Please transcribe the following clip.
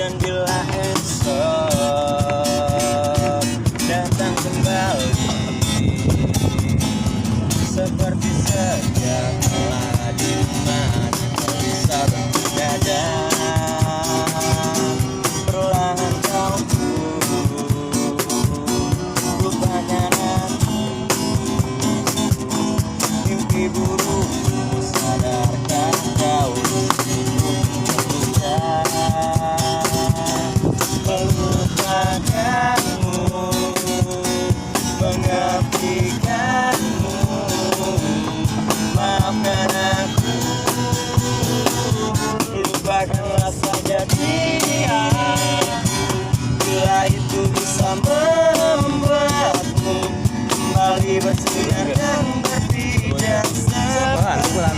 Dan bila esok datang kembali seperti sedia kala di mana kau bisa berdada, perlahan kau lupakan aku. Mimpi buruk sadarkan kau melupakanmu, mengabdikanmu. Maafkan aku, lupakanlah saja dia. Bila itu bisa membuatmu kembali bersinar dan berpijak seperti